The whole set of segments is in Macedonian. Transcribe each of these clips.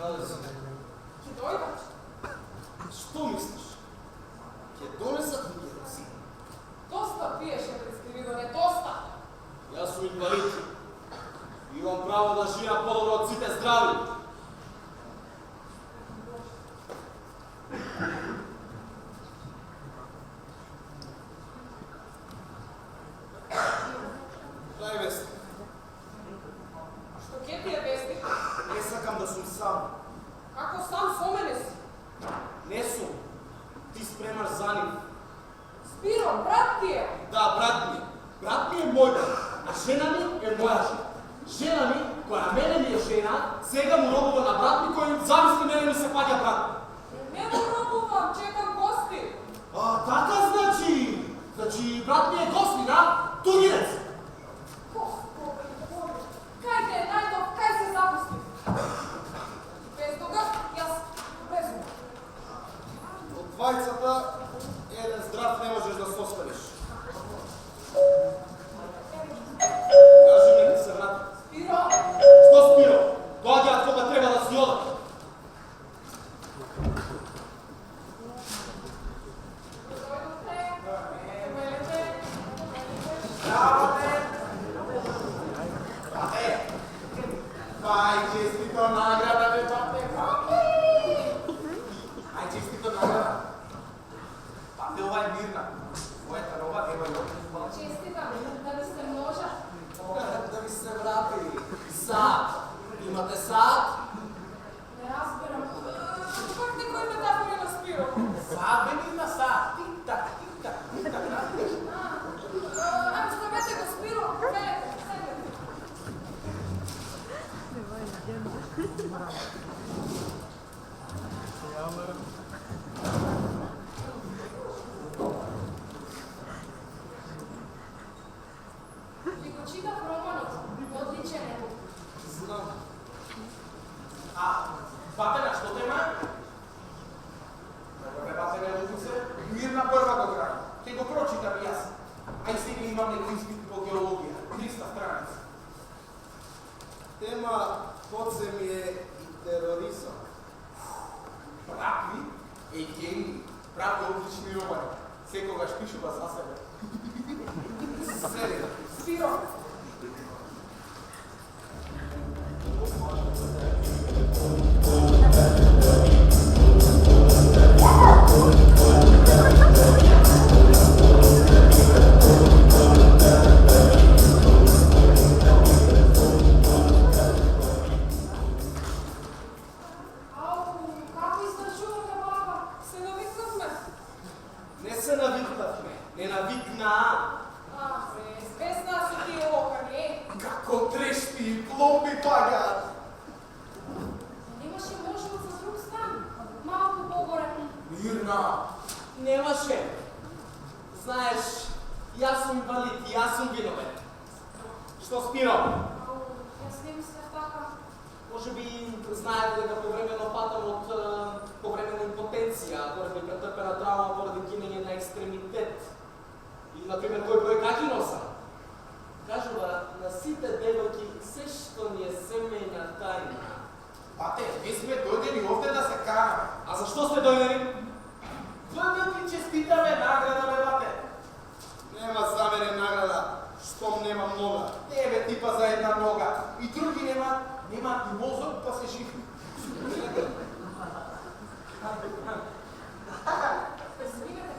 Каде си? Ќе дојдат. Што мислиш? Ќе донесат ли ќе си? Доста пиеше пред Спиридоне, доста. Јас сум инвалид. Имам право да живеам подобро од сите здрави. Дај вестник. Што ќе ти е вестник? Не сакам да сум сам. Како сам со мене си? Не сум. Ти спремаш за нив. Спиро, брат ти е. Да, брат ми. Брат ми е мој брат, а жена ми е моја жена. Жена ми, која мене ми е жена, сега му робува на брат ми, кој замисли мене ми се паѓа брат. Не му робувам, чекам гости. Така значи? Значи брат ми е гостин, а? Тугинец. Господи, Боже, кај те е најдов, кај се запусти? Без тога, јас безум. Од двајцата, еден здрав не можеш да составиш. Кажи ми, ти се врати. Спиро, Што Спиро? Доаѓаат кога треба да си одат. Ај, честито награда, бе, бате. Ај, честито награда. Бате, ова е Мирна. Мојата роба, ева и овде. честитам, да ви се множа. Да ви се врати. Сад. Имате сад? Не разберам. Пак некој метафори на Спиро. Сад, бе, Мирна, сад. Тик-так, тик-так, тик-так, разбираш? Ами ставете го Спиро, гледате, седете. Ви го читав романот, одличен е. Знам. Бате, на што тема? Добре, бате, не луѓу се. Мирна прва го гради. Ке го прочитам и јас. Ај сега имам некој испит по геологија. 300 страници. Тема подземје и тероризам. Брат ми е гений. Брат е одлични романи. Секогаш пишува за себе. Седи. Спиро, како издржувате, баба? Се навикнавме. Не се навикнавме. Не навикнаа. Звезда се тие локани, е. Како трешти и пломби пагаат. Немаше можност за друг стан. Малку погоре. Мирна. Немаше. Знаеш, јас сум инвалид и јас сум виновен. Што Спиро? Јас не мислев така. Може би знаете дека повремено патам од повремена импотенција, поради претрпена травма, поради кинење на екстремитет. Или, например, кој број каки носа. Кажува на сите девојки се што ни е семејна тајна. Бате, ние сме дојдени овде да се караме. А зашто сте дојдени? Да ти честитаме награда, бе, бате. Нема за мене награда, штом нема нога. Тебе типа за една нога. И други немаат и мозок, па се живи. Извинете,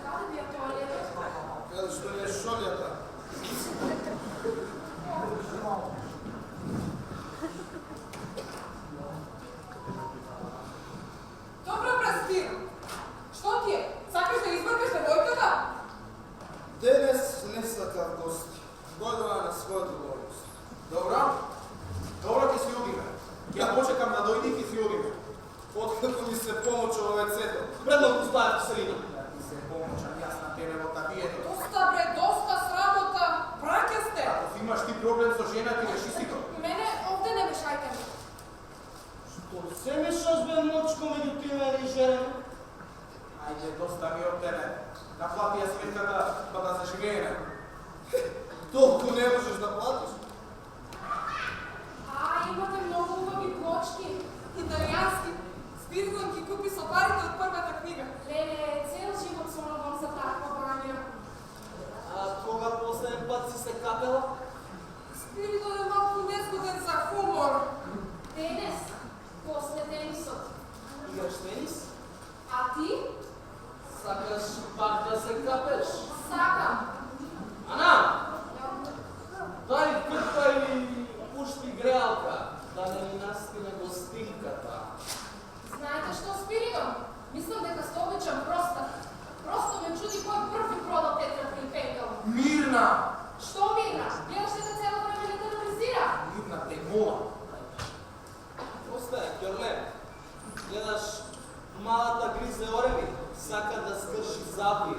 каде ви е тоалетот? Каде што не е шолјата. Добро, Спиро. Што ти е? Сакаш да избркаш девојката? Денес не сакав гости. Дојдоа на својата одговорност. Добро? Добро, ќе си одиме. Ја почекам да дојде и ќе си одиме. Откако ми се помоча во вецето, предно поставя киселина. Ти се помочам јас на тебе во табието. Доста, бре, доста срамота. Браќа сте. Ако имаш ти проблем со жена, ти реши си го. Мене овде не мешајте ми. Што се мешаш бе мочко меѓу тебе и жена? Ајде, доста ми од тебе. Наплати ја сметката, па да се живееме. Толку не можеш да платиш? Имате многу убави плочки, италијански вола. Остај, Ќорле. Гледаш, малата гризе орели, сака да скрши забои.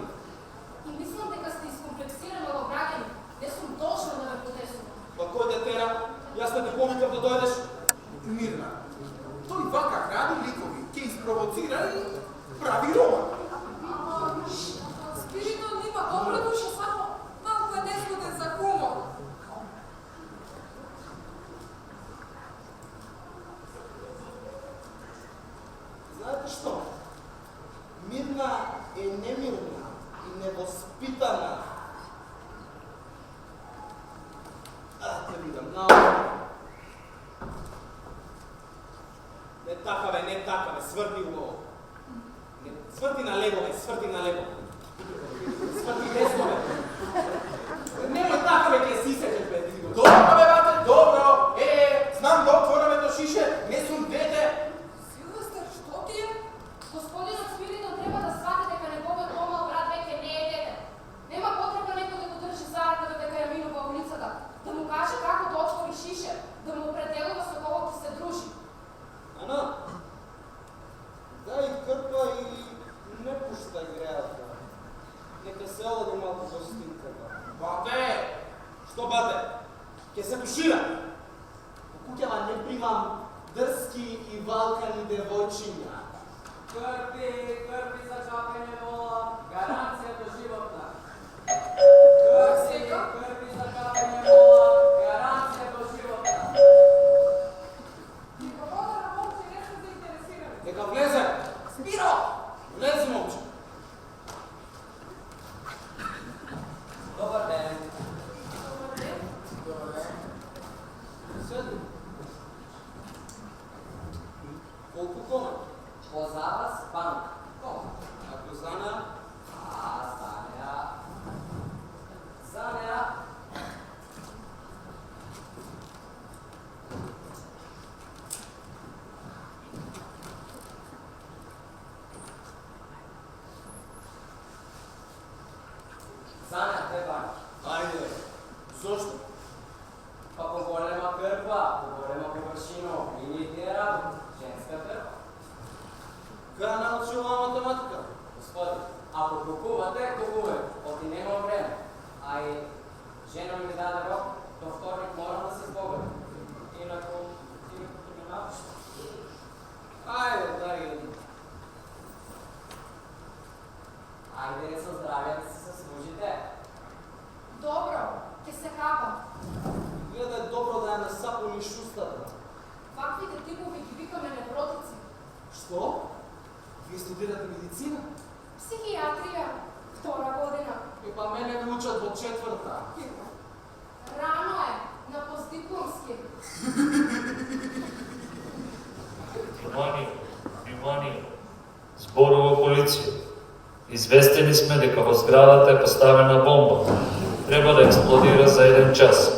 И мислам дека сте искомплексирани во граѓани. Не сум должна да ме потесувам. Па кој те тера? Јас не те повикав да дојдеш. Мирна, тој вака кради ликови, ќе испровоцира и прави роман. Спиридон има добра душа, само малку е незгоден за хумор. Знаете што? Мирна е немирна и невоспитана. Те видам, не така, бе, сврти убаво. Сврти на лево, бе, сврти на лево. Сврти десно, бе. Нема така, бе, ке сисете, бе, Дидо. Добро, бе, бате, добро. Знам да отвораме до шише, не сум дете. Силвестер, што ти е? Господинот Спиридон треба да свати дека неговиот помал брат веќе не е дете. Нема потреба некој да го држи за рака додека ја минува улицата, да му каже како да отвори шише, да му определува со кого ќе се дружи. Ана, дај крпа и не пуштай грејата. Нека се оди малку гостинка. Бате, Што бате? Ке се тушира. По куќава не примам дрски и валкани девојчиња. Крпи за чакање вола, гаранција до животна. Крпи за чакање вола, гаранција до животна. Благодарна момче, не сте заинтересирани. Нека влезе. Спиро! Влези, момче. Добар ден. Добар ден. Седи. Колку кома? Поза вас, панк. Кома. Ако зана, Занеа. Занеа, те панк. ајде. Зошто? Па поголема крпа, поголема површина, линиите е работа, женска крпа. Кај научила математика? Господи, ако кукувате, кукувате, оти нема време. А и жена ми даде рок, до вторник морам да се збогам. Инако ти не научиш. Ајде, дај ги. Ајде со здравје да се служите. Добро, ќе се капам. Гледај добро да ја насапуниш устата. Ваквите типови ги викаме невротици. Што? Вие студирате медицина? Психијатрија, втора година. Па мене ме учат во четврта. Рано е, на постдипломски. Внимание, зборува полиција. Известени сме дека во зградата е поставена бомба. Треба да експлодира за 1 час.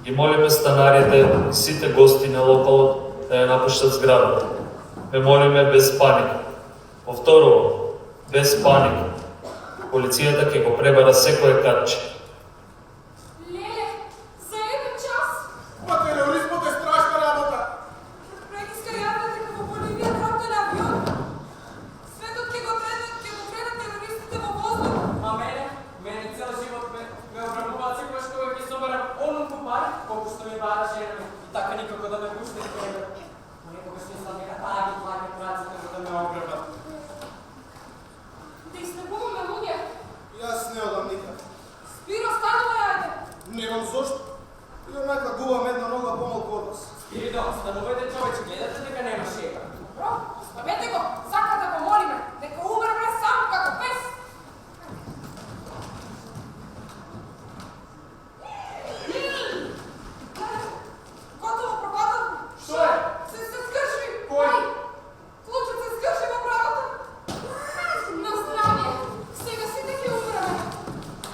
Ги молиме станарите и сите гости на локалот да ја напуштат зградата. Ме молиме без паника. Повторувам, без паника. Полицијата ќе го пребара секое катче. Леле, за 1 час? па тероризмот е страшна работа. Прекиска јавна дека во Боливија траптен авион. Светот ќе го тренат терористите во воздух. А мене цел живот ме ограбуваат секој што ги соберам онолку пари, колку што ми бара жена ми. И така никако да ме пусте в тебе. Понекогаш мислам дека таа ги плаќа праците за да ме ограбат. Да истребуваме луѓе. Јас не одам никад. Спиро, станува јајде. Немам зошто. Инака губам една нога помалку од вас. Спиридон, станувајте човече, гледате дека нема шега. Добро, оставете го, сака да го молиме, дека умре бре сам како пес. Готово, пропадам. Што е? Се скрши. Кој? Ај, клучот се скрши во брадата. На здравје, сега сите ќе умреме.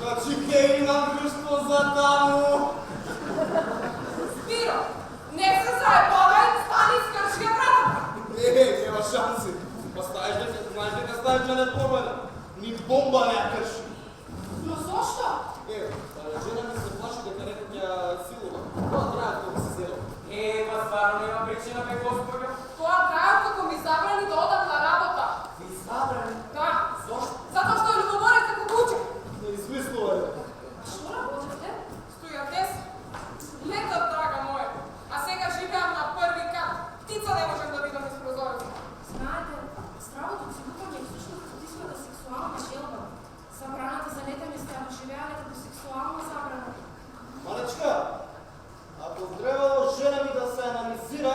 Значи ке имам друштво за таму. Спиро, не се заебавај, стани и скрши ја брадата. Нема шанси. Па знаеш дека знаеш да не победа. Ни бомба не ја крши. Но зошто? Жена ми се плаши дека некој ќе силува. Тоа треба да се зело. причина бе, господја? Тоа траја како ми забрани да одам на работа. Ви забрани. Да, Зошто? затоа што е љубоморен како куче. Не измислува е. Што работите? Стојатес? Лето, драга моја. А сега живеам на први кат. Птица не можем да видам из прозореца. Знаете, здравото цигување е всушност потисната сексуална желба. Забраната за летање стара живеале како сексуална забрана. Малечка, ако требало жена ми да се анализира,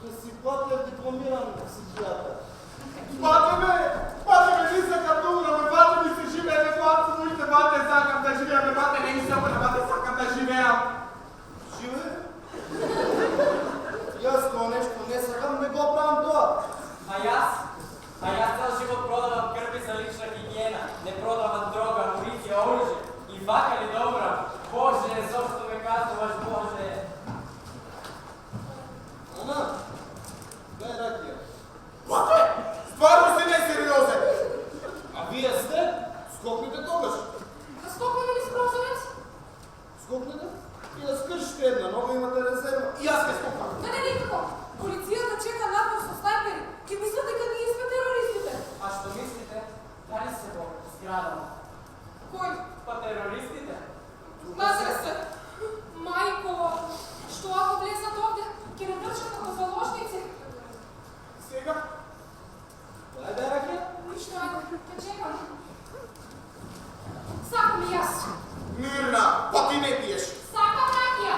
ќе си платя дипломиран психијатар. Бате ме, не сакам да умрам, бате ми се живее, како апсолутно бате сакам да живеам, бате не ми се умрам, бате сакам да живеам. Живе? Јас кога нешто не сакам, не го правам тоа. А јас цел живот продавам крпи за лична хигиена, не продавам дрога, муниција, оружје. И вака ли добра? Боже, зошто ме казуваш, Боже? Ана, дај ракија. Бате, стварно си несериозен. А вие сте? Скокнете тогаш. Да скокнеме низ прозорец? Скокнете и да скршите една нога, имате резерва. И јас ке скокам. Не, никако. Полицијата чека надвор со снайпери. Ке мислат дека ние сме терористите. А што мислите? Дали се во зградама? Кој? Па терористите? Назре се. Мајко, што ако влезнат овде, ке не врчат како заложници. Сега? Дај ракија. Ништо, ајде, ке чекам. Сакам и јас. Мирна, па ти не пиеш. Сакам ракија.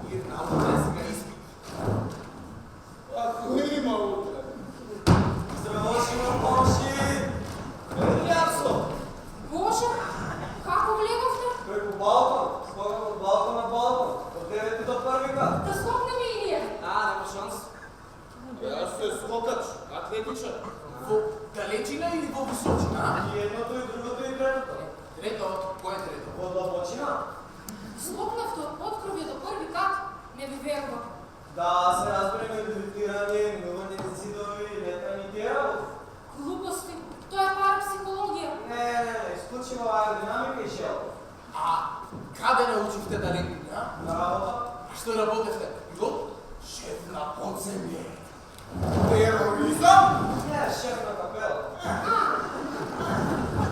Мирна, утре сега испит. Ако има утре. Здравошима, Боши! Јасно. Боже, како влеговте? Преку балкон, скокам од балкон на балкон, од 9 до 1 кат. Да скокнеме и ние. Нема шанс. Јас се скокач, атлетичар. Во далечина или во височина? И едното и другото и третото. Трето, кој е трето? Во длабочина? Скокнавте од поткровје до први кат. Не ви верувам. Да се разбереме дефектирање, минување на зидови, летање и тие работи. Глупости. Тоа е парапсихологија. Не, исклучиво аеродинамика и шел. А каде научивте да летите, а? На работа? А што работевте? Пилот? Шеф на подземје. Тероризам? Не, шеф на капела.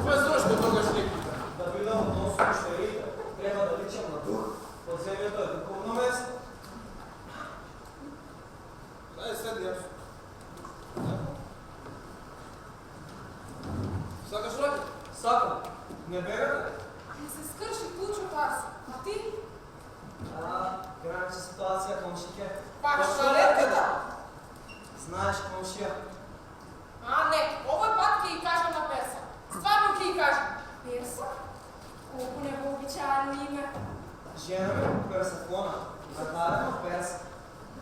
Па зошто тогаш не пита? Да бидам односно што иде, треба да личам на дух. Подземјето е духовно место. Дај седи јас. Сакаш ради? Сакам. Не берете? Не се скрши клучот Арсо. А ти? Гранична ситуација, комшике. Пак шалетката? Знаеш, комшија. А, не, овој пат ќе ја кажам на Перса. Стварно ќе ја кажам. Перса? Колку невообичаено име. Жена ми Персефона. Надарено Перса.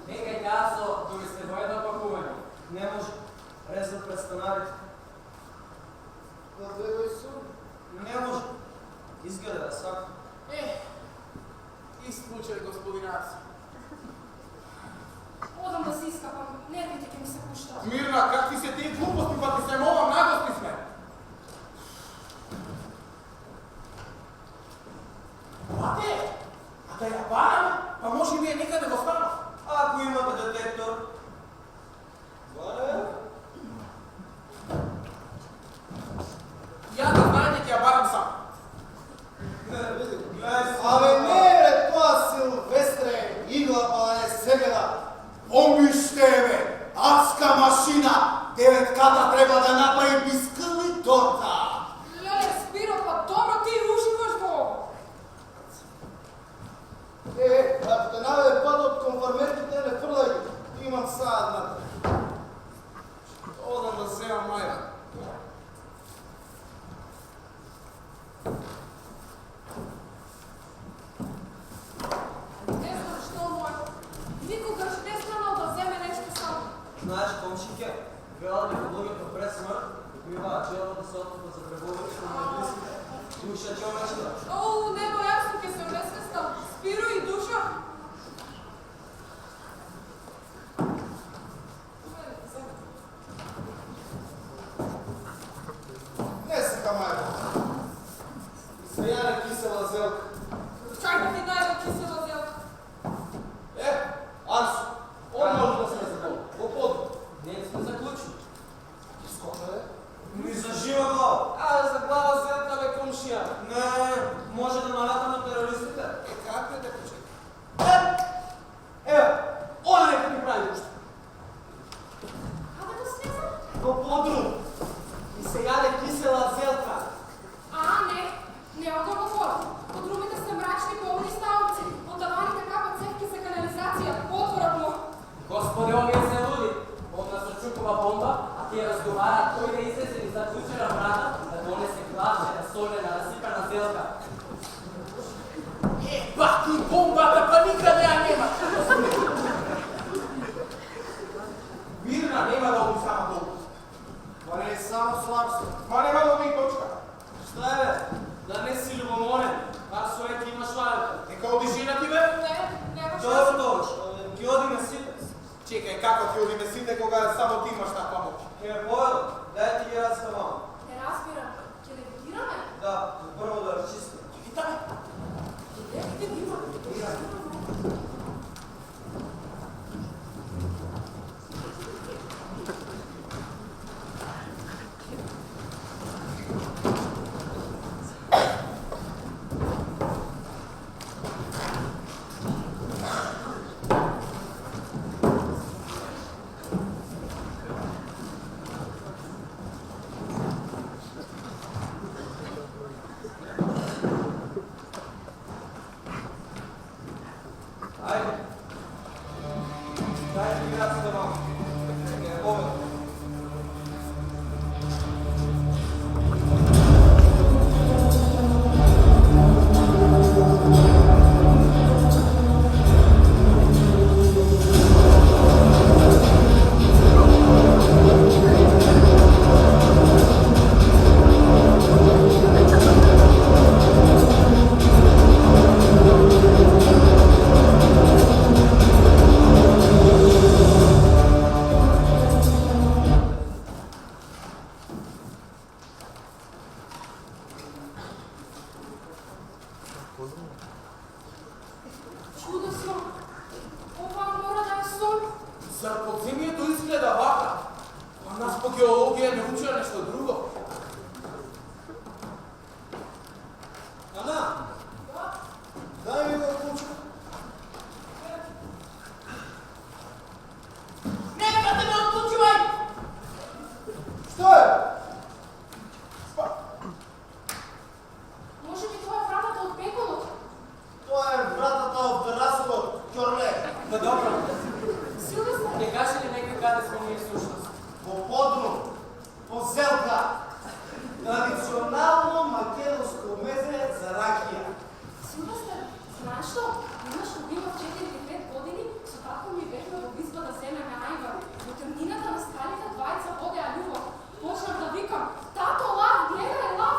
Нека јасо, дори сте во едно пакување. Не може. Резот пред станарите. Да гледај сон. Не може. Изгледа да сака. Ист случај, господин Арсо. Одам да се искапам. Нервите ќе ми се пуштат. Мирна, какви се тие глупости, па ти се мова, младости сме. Бате, а да ја барам, па може би е некаде во станот. Ако имате детектор, Баре, Ја да знаете ќе ја барам сам. абе не е тоа Силвестре, игла па да не сегеда. Помиште ме, адска машина, 9 ката треба да направи бисквит и торта. Леле, Спиро, па добро ти уживаш во ово. Ако те наведе падот кон фармерките, не фрлај ги. Имам саат на те. Одам да земам мајра. Не знам што мој. Никогаш не станал да земе нешто само. знаеш, комшике, велат дека луѓето пред смрт добиваат желба да се откупат како ти одиме сите кога само ти имаш таква моќ? Ке ме поведам, дај ти ги раскамам. Не разбирам. Ќе левитираме? Да, за прво да разчистим. Витаме. Иде дима. Ајде. Дај ти ги раскамам. Ке ме поведам. Чудесно. Ова мора да е сон. Зар подземјето изгледа вака? А нас по геологија не учува нешто друго. Ана, дај ми го ключ. Нека те ме отклучувај! Што е? Може би тоа е вратата од пеколот. Тоа е вратата од расудот, ќорле. Да, добро. Силвестар, Не кажи ли некој каде сме ние всушност? Во подрум, по зелка. Традиционално македонско мезе за ракија. Силвестар, знаеш што? Имаш любимов 4-5 години, со татко ми бевме во изба да земеме ајва. Во темнината на скалите двајца водеа љубов. Почнав да викам, тато, лав, гледај, лав!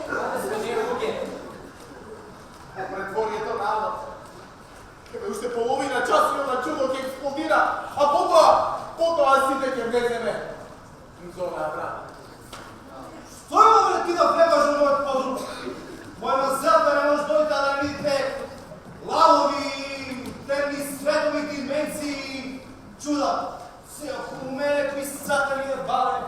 Каде сме ние луѓе? По предворието на Албат. Еве уште половина час и она чудо ќе експлодира, а потоа сите ќе влеземе низ оваа врата. Што има бре ти да влегаш во мојот подрум? Мојна зелка не може дојде да видите лавови, темни светови дименции, чуда. Се околу мене кои сатани да бале.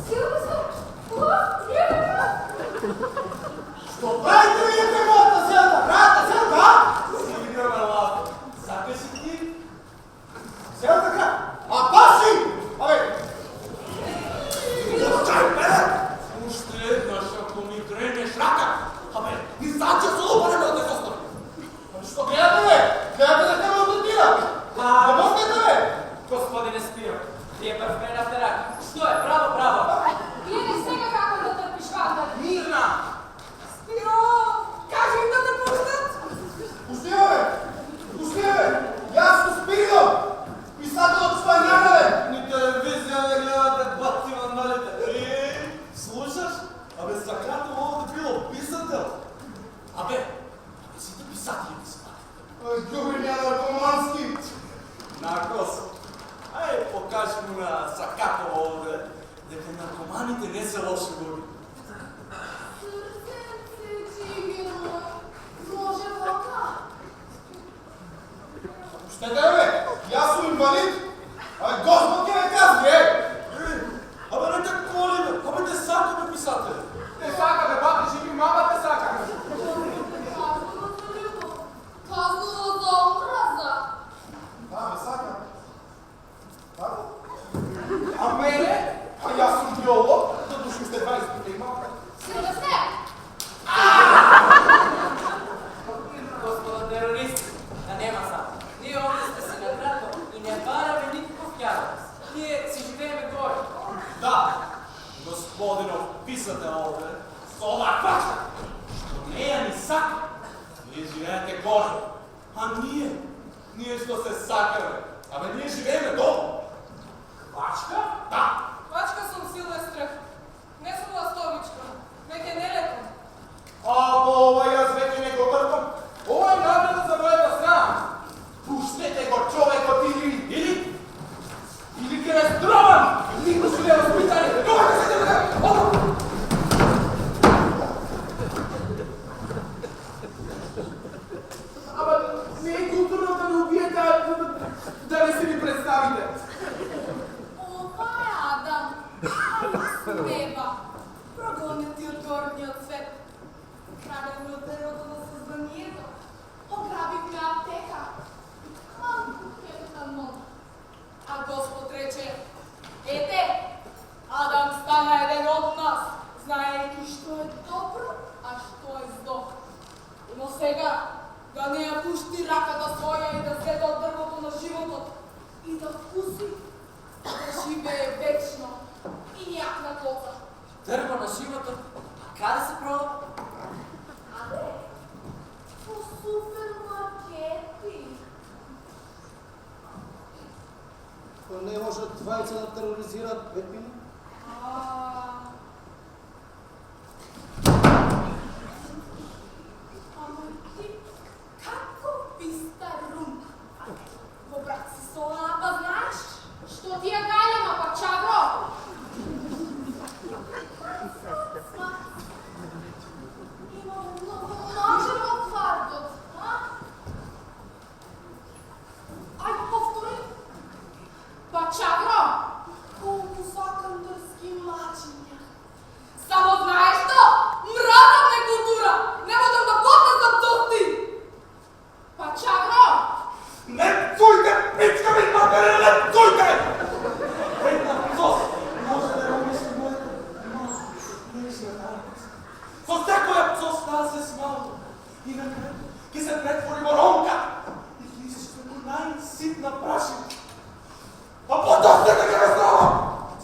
Силвестар, лав, гледај! Што правите видите мојата зелка? Мојата зелка, а? Си видиме лав. Сакаш и ти? Зелка, а паси! Абе, Уште еднаш ако ми гренеш рака, абе, ни заче со лопане да те состави. Што гледате бе? Гледате да те ме отдира? Не можете бе? Господине Спиро, тие првменавте рака. Што е? Браво, браво. Гледај сега како да трпиш ванда. Мирна! Спиро, кажи им да те пуштат! пустиме бе! Пустиме бе! Јас сум Спиридон! Писателот што е нагледен! Ни телевизија не гледате баци вандалите. Слушаш? Абе, Сакато овде било писател. Абе, сите писатели ги се Ој, ѓубри ја наркомански! Наркос. Ај, покажи му на Сакато овде дека наркоманите не се лоши луѓе. Срценце, чигино, може вока? Што да бе? Јас сум инвалид! Абе, Господ ќе ме казни, е! Абе, не те коли бе, абе те сакаме писатели. Те сакаме, бати, живи мама те сакаме. Казано за љубов, казано за омраза. Да, ме сакам. Како? А мене? А јас сум биолог, да души сте 20 пути имам. Силвестер, Господа терористи, да нема сам. Ние овде сте се на грато и не бараме никаков јадец. Ние си живееме горе. Да, господинов писател овде, со оваа квачка, што не ја ни сака. Вие живеете горе, а ние што се сакаме, абе ние живееме долу. Квачка? Да. Пачка сум Силвестре. Излезахме од дрвото на сознанието. Ограбихме аптека. Малку една нога. А Господ рече, ете, Адам стана еден од нас, знаејќи што е добро, а што е зло. Но сега, да не ја пушти раката своја и да седе од дрвото на животот и да вкуси, да живее вечно и јакна коца. Дрво на животот, а каде се продава? Аде, по супермаркети. Па не може двајца да тероризираат Петмина? Ама ти, како пистарун? Во брат си соланата, знаеш? Што ти ја гајлема, па чавро? Имам многу мажен од твардот, а? Ајде, повтори. Па чавро, колку сакам дрски мачиња. Само знаеш што? Мразам некултура! Не можам да поднесам тости! Па чавро! Не пцујте, пичка ми матере, не пцујте! Една сос може да ја умисли моето со секоја пцос да се смалува и на крај ќе се претвори во ромка и ќе излезе како најситна прашина. А подоста да ќе ме знава!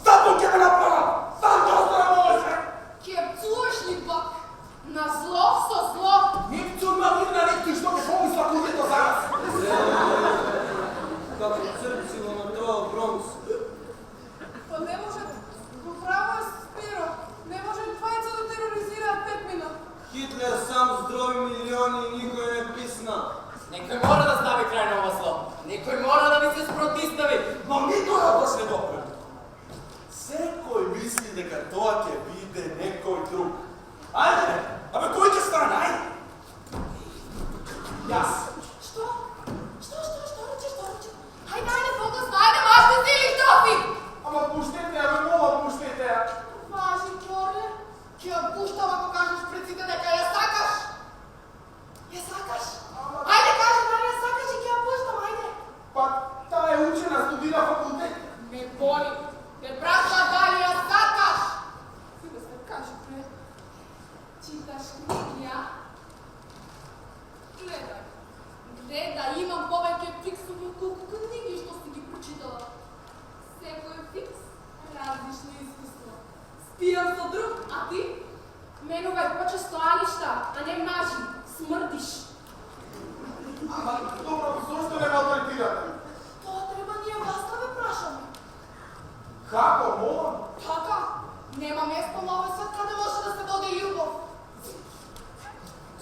Сапун ќе ме направа! Сам ќе оставам овој свет! Ке пцуеш ли пак? На зло со зло? Не пцујме на никој што ќе помисла куѓето за нас. Како црпци во метро Бронкс. Па не може, го право е Спиро. Не може двајца да тероризираат Петмина. Хитлер сам здрови милиони и никој не писна. Некој мора да стави крај на ова зло. Некој мора да ви се спротистави. Но никој од вас не го прави. Секој мисли дека тоа ќе биде некој друг. Ајде, абе кој ќе стане, ајде? Јас. Што? Што речеш? Хајде, фокус, најде вашите сили, што си? Ама пуштете ја, ме мола, пуштете ја. Важи, Ќорле, ќе ја пуштам ако кажеш пред сите дека ја сакаш. Ја сакаш? Ајде, кажи дали ја сакаш и ќе ја пуштам, ајде. Па таа е учена, студира факултет. Ме боли, те праша дали ја сакаш. Си да се кажи пред. Читаш книги, а? Гледај, имам повеќе фиксови колку книги што си ги прочитала. Секој фикс, различно искуство. Спијам со друг, а ти? Менувај почесто алишта, а не мажи, смрдиш. Ама добро, зошто не малтретирате? Тоа треба ние вас да ве прашаме. Како, молам? Така, нема место на овој свет каде може да се води љубов.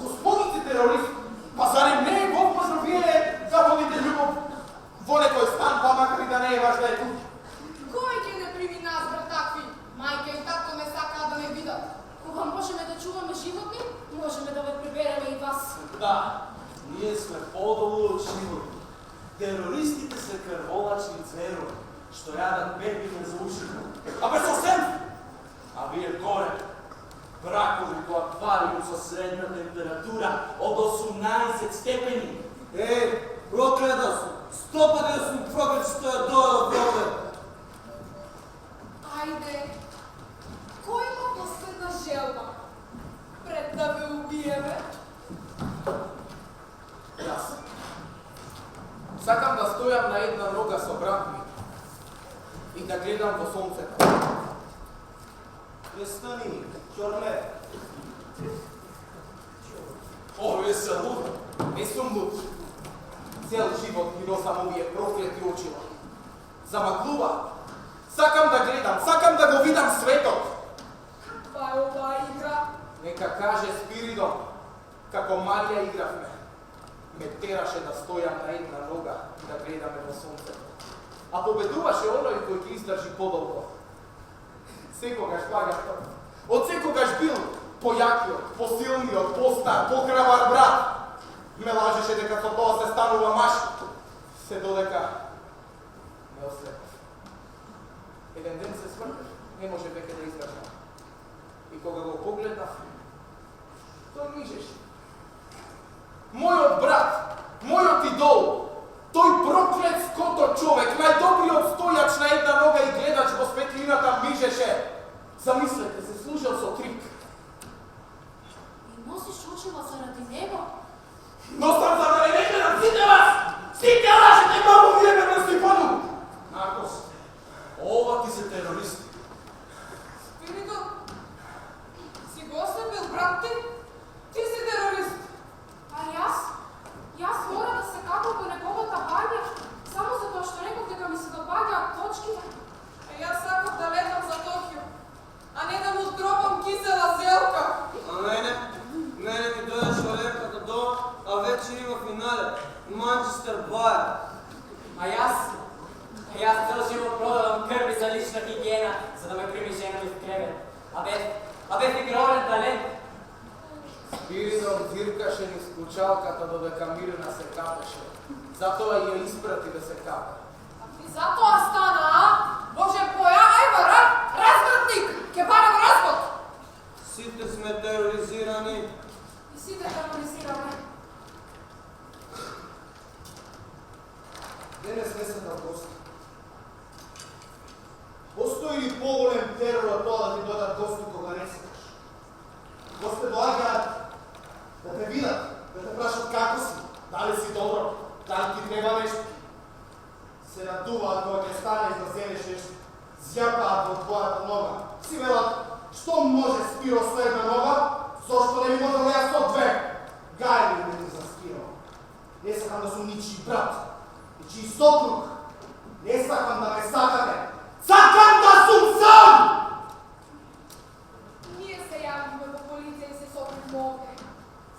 Господите терористи, па зарем не е возможно вие да водите љубов во некој стан, па макар и да не е ваш да е куќа? Кој ќе не прими нас, брат, такви? Мајка и татко ме сакаат да ме видат. Кога можеме да чуваме животни, можеме да ве прибереме и вас. Да, ние сме подолу од живот. Терористите се крволачни зверови, што јадат Петмина за ушите. Абе сосем! А вие горе, бракови во аквариум со средна температура од 18 степени. Проклета сум. 100 пати да сум проклет што ја дојдов овде. Ајде, кој има последна желба? Пред да ве убиеме? Јас. Сакам да стојам на една нога со брат ми и да гледам во сонцето. Престани, Ќорле. Овие се луд. Не сум луд. Цел живот ми носам овие проклети очила. Замаглува. Сакам да гледам, сакам да го видам светот. Каква е оваа игра? Нека каже Спиридон, како Марија игравме. Ме тераше да стојам на една нога и да гледаме во сонцето. А победуваше оној кој ќе издржи подолго. Секогаш лагато. Од секогаш бил појакиот, посилниот, постар, похрабар брат. Ме лажеше дека со тоа се станува маш. Се додека ме ослепав. Еден ден се свртев, не може веќе да издржам. И кога го погледнав, тој мижеше. мојот брат, мојот идол, тој проклет ското човек, најдобриот стојач на една нога и гледач во светлината мижеше. Замислете, се служел со трик. И носиш очила заради него? Носам за да не гледам сите вас! Сите лажете мамо вие ме Стефану! Наркос, ова ти се терористи. Спиридо, си го ослепил брат ти? Ти си терорист. А јас мора да се капам во неговата бања, само затоа што реков дека ми се допаѓаат точките. А јас сакав да летам за Токио, а не да му здробам кисела зелка. А мене ми дојдеше лепката дома, а вече има финале. Манчестер Бајер. А јас цел живот продавам крви за лична хигиена, за да ме прими жена ми в кревет. А бев игровен талент. Спиридон зиркаше низ кучалката додека Мирна се капеше. Затоа ја испрати да се капе. И затоа стана, а? Боже, поја, ајвара, развратник, ке барам развод. Сите сме тероризирани. И сите тероризираме. Денес не се на гости. Постои ли поголем терор од тоа да ти дојдат гости кога не сакаш? Гости доаѓаат да те видат, да те прашат како си, дали си добро, дали ти треба нешто. Се радуваат кога ќе станеш да земеш нешто, зјапаат во твојата нога. Си велат, што може Спиро со една нога, зошто не ми може да ја со две? Гај ли ми за Спиро? Не сакам да сум ничи брат, ничи сопруг. Не сакам да ме сакате. Сакам да сум сам! Ние се јавивме во полиција и се сопревме овде.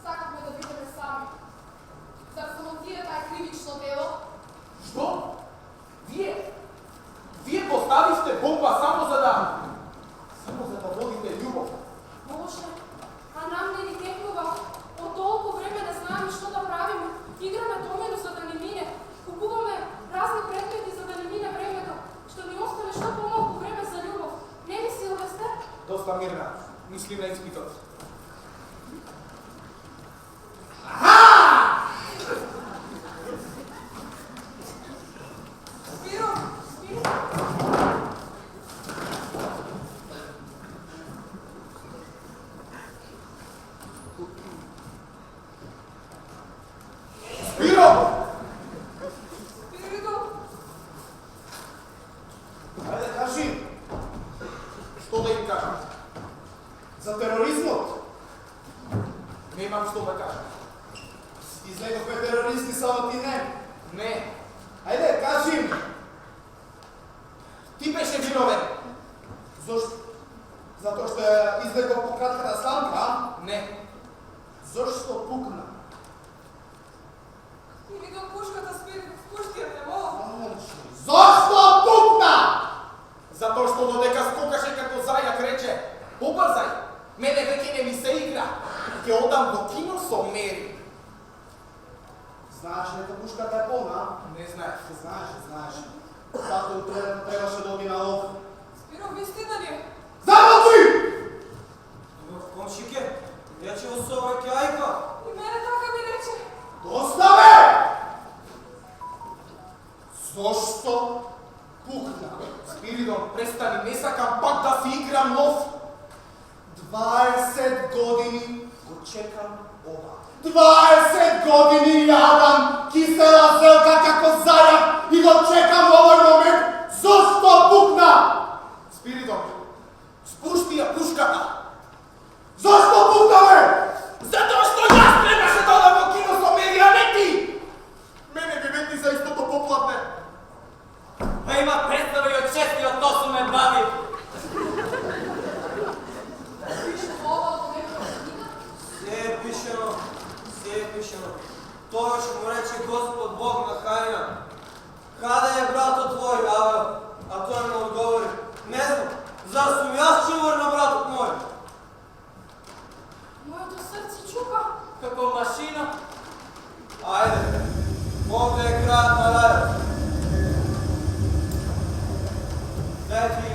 Сакавме да бидеме сами. Зар самотијата е кривично дело? Што? Вие поставивте бомба само за да водите љубов. Боже, а нам не ни текнува. Од толку време не знаеме што да правиме. Играме домино за да не мине. Купуваме разни предмети за да не мине времето. Што ни остане што помалку време за љубов. Не ли, Силвестер? Доста Мирна, мисли на испитот. Спиро! Спиро! Спиридо! Ајде кажи, Што да им кажам? за тероризмот. Немам што да кажам. Излегохме терористи, само ти не. Не, Ајде, кажи им. ти беше виновен. Зошто? Затоа што ја излегов по кратката сламка, а? Не, Зошто пукна? Спиридо, пушката, Спиридо, спушти ја те, молам. Зошто пукна? затоа што додека скокаше како зајак рече, побрзај, мене веќе не ми се игра. Ќе одам во кино со Мери. Знаеш дека пушката е полна? Не знаеш. Знаеш. Затоа утре требаше да оди на лов. Спиро, вистина ли е? Замолчи! Комшике, вече во собајке ајка. И мене така ми рече. Доста бе! Зошто пукна? Спиридон, престани, не сакам пак да си играм лов. 20 години го чекам ова. 20 години јадам кисела зелка како зајак и го чекам овој момент. Зошто пукна? Спиридон, спушти ја пушката. Зошто пукна бе? Затоа што јас требаше да одам во кино со Мери, а не ти! Мене би ветни за истото попладне. Па има представа и од 6 и од 8 ме бави. Пише ова од некоја книга? Се е пишено. Тоа што му рече Господ Бог на Хаина. Каде е братот твој, Авел? А тој му одговори, не знам, зар сум јас чувар на братот мој? Моето срце чука. Како машина. Ајде, овде е крајот на рајот. Дај ти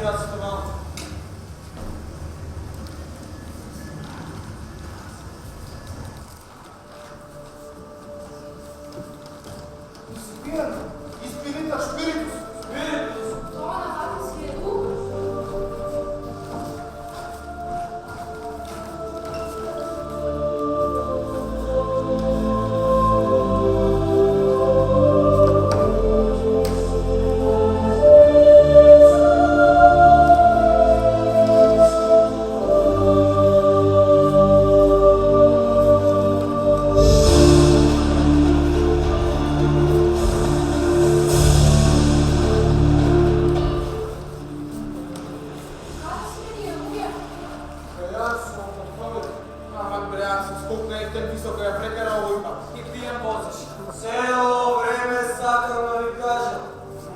Ретен високо ја претерал овој пат. И пијам возиш. Цело време сакам да ви кажам,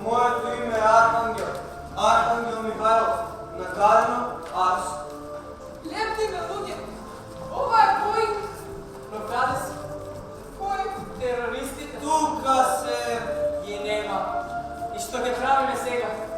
моето име е Архангел, Архангел Михајлов, накадено Арс. Лепни ме луѓе. Ова е кој? Но каде си? Кој? Терористите Тука се... ги нема. И што ќе правиме сега?